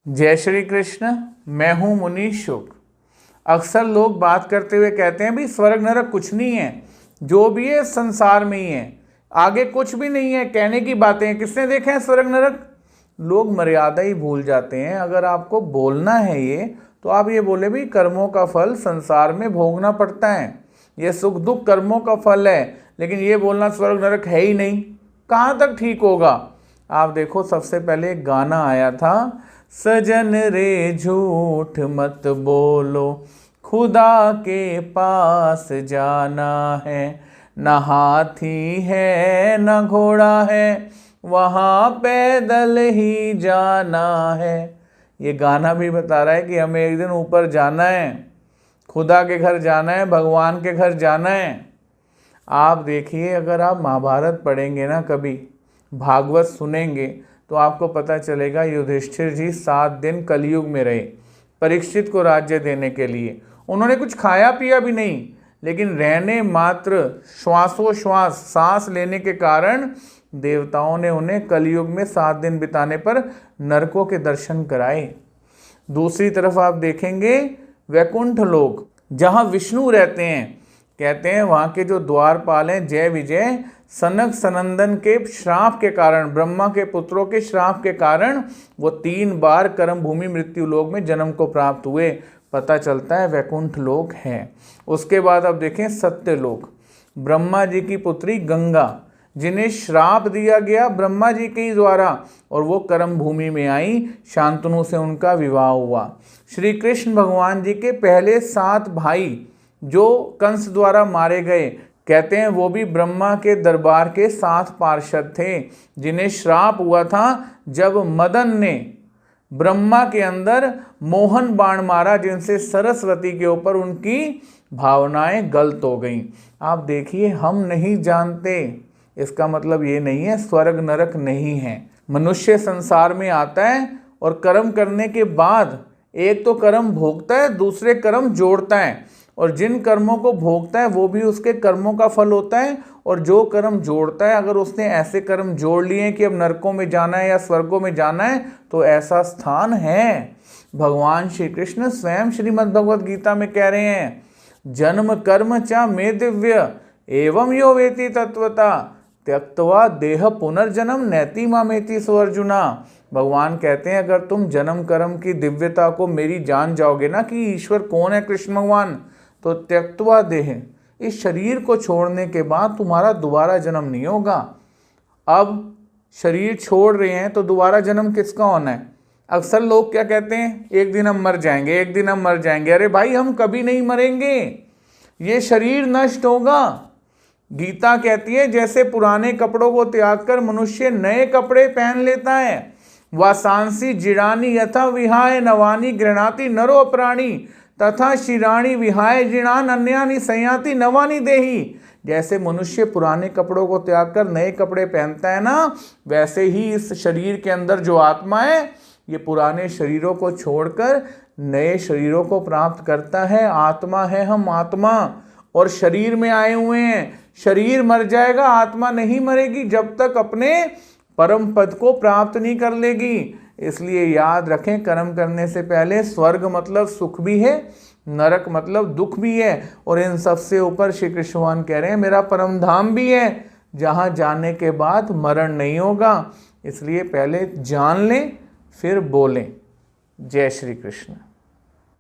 जय श्री कृष्ण। मैं हूँ मुनीश शुक्ल। अक्सर लोग बात करते हुए कहते हैं भी स्वर्ग नरक कुछ नहीं है, जो भी है संसार में ही है, आगे कुछ भी नहीं है। कहने की बातें हैं, किसने देखे हैं स्वर्ग नरक? लोग मर्यादा ही भूल जाते हैं। अगर आपको बोलना है ये, तो आप ये बोले भी कर्मों का फल संसार में भोगना पड़ता है, ये सुख दुख कर्मों का फल है। लेकिन ये बोलना स्वर्ग नरक है ही नहीं, कहाँ तक ठीक होगा? आप देखो, सबसे पहले एक गाना आया था, सजन रे झूठ मत बोलो, खुदा के पास जाना है, न हाथी है न घोड़ा है, वहाँ पैदल ही जाना है। ये गाना भी बता रहा है कि हमें एक दिन ऊपर जाना है, खुदा के घर जाना है, भगवान के घर जाना है। आप देखिए, अगर आप महाभारत पढ़ेंगे ना, कभी भागवत सुनेंगे, तो आपको पता चलेगा युधिष्ठिर जी 7 दिन कलयुग में रहे परीक्षित को राज्य देने के लिए। उन्होंने कुछ खाया पिया भी नहीं, लेकिन रहने मात्र, श्वासोश्वास सांस लेने के कारण देवताओं ने उन्हें कलयुग में 7 दिन बिताने पर नरकों के दर्शन कराए। दूसरी तरफ आप देखेंगे वैकुंठ लोक, जहाँ विष्णु रहते हैं, कहते हैं वहाँ के जो द्वारपाल हैं जय विजय, सनक सनंदन के श्राप के कारण, ब्रह्मा के पुत्रों के श्राप के कारण वो 3 बार कर्म भूमि मृत्यु लोक में जन्म को प्राप्त हुए। पता चलता है वैकुंठ लोक है। उसके बाद अब देखें सत्य लोक, ब्रह्मा जी की पुत्री गंगा, जिन्हें श्राप दिया गया ब्रह्मा जी के ही द्वारा, और वो कर्म भूमि में आई, शांतनु से उनका विवाह हुआ। श्री कृष्ण भगवान जी के पहले 7 भाई जो कंस द्वारा मारे गए, कहते हैं वो भी ब्रह्मा के दरबार के 7 पार्षद थे, जिन्हें श्राप हुआ था जब मदन ने ब्रह्मा के अंदर मोहन बाण मारा, जिनसे सरस्वती के ऊपर उनकी भावनाएं गलत हो गईं। आप देखिए, हम नहीं जानते, इसका मतलब ये नहीं है स्वर्ग नरक नहीं है। मनुष्य संसार में आता है और कर्म करने के बाद एक तो कर्म भोगता है, दूसरे कर्म जोड़ता है, और जिन कर्मों को भोगता है वो भी उसके कर्मों का फल होता है। और जो कर्म जोड़ता है, अगर उसने ऐसे कर्म जोड़ लिए हैं कि अब नरकों में जाना है या स्वर्गों में जाना है, तो ऐसा स्थान है। भगवान श्री कृष्ण स्वयं श्रीमद् भगवद गीता में कह रहे हैं, जन्म कर्म च मे दिव्य एवं यो वेति तत्वता त्यक्त्वा देह पुनर्जन्म नैति मामेति सो अर्जुना। भगवान कहते हैं, अगर तुम जन्म कर्म की दिव्यता को मेरी जान जाओगे ना कि ईश्वर कौन है, कृष्ण भगवान, तो त्यक्त्वा देह, इस शरीर को छोड़ने के बाद तुम्हारा दोबारा जन्म नहीं होगा। अब शरीर छोड़ रहे हैं तो दोबारा जन्म किसका होना है? अक्सर लोग क्या कहते हैं, एक दिन हम मर जाएंगे, एक दिन हम मर जाएंगे। अरे भाई, हम कभी नहीं मरेंगे, ये शरीर नष्ट होगा। गीता कहती है, जैसे पुराने कपड़ों को त्याग कर मनुष्य नए कपड़े पहन लेता है, वासांसी जिरानी यथा विहाय नवानी गृह्णाति नरो प्राणी तथा शिराणी विहाय जिणान अन्यानि संयाति नवानी देही। जैसे मनुष्य पुराने कपड़ों को त्याग कर नए कपड़े पहनता है ना, वैसे ही इस शरीर के अंदर जो आत्मा है, ये पुराने शरीरों को छोड़कर नए शरीरों को प्राप्त करता है। आत्मा है हम, आत्मा, और शरीर में आए हुए हैं। शरीर मर जाएगा, आत्मा नहीं मरेगी जब तक अपने परम पद को प्राप्त नहीं कर लेगी। इसलिए याद रखें, कर्म करने से पहले स्वर्ग मतलब सुख भी है, नरक मतलब दुख भी है, और इन सबसे ऊपर श्री कृष्ण भगवान कह रहे हैं मेरा परम धाम भी है, जहाँ जाने के बाद मरण नहीं होगा। इसलिए पहले जान लें फिर बोलें। जय श्री कृष्ण।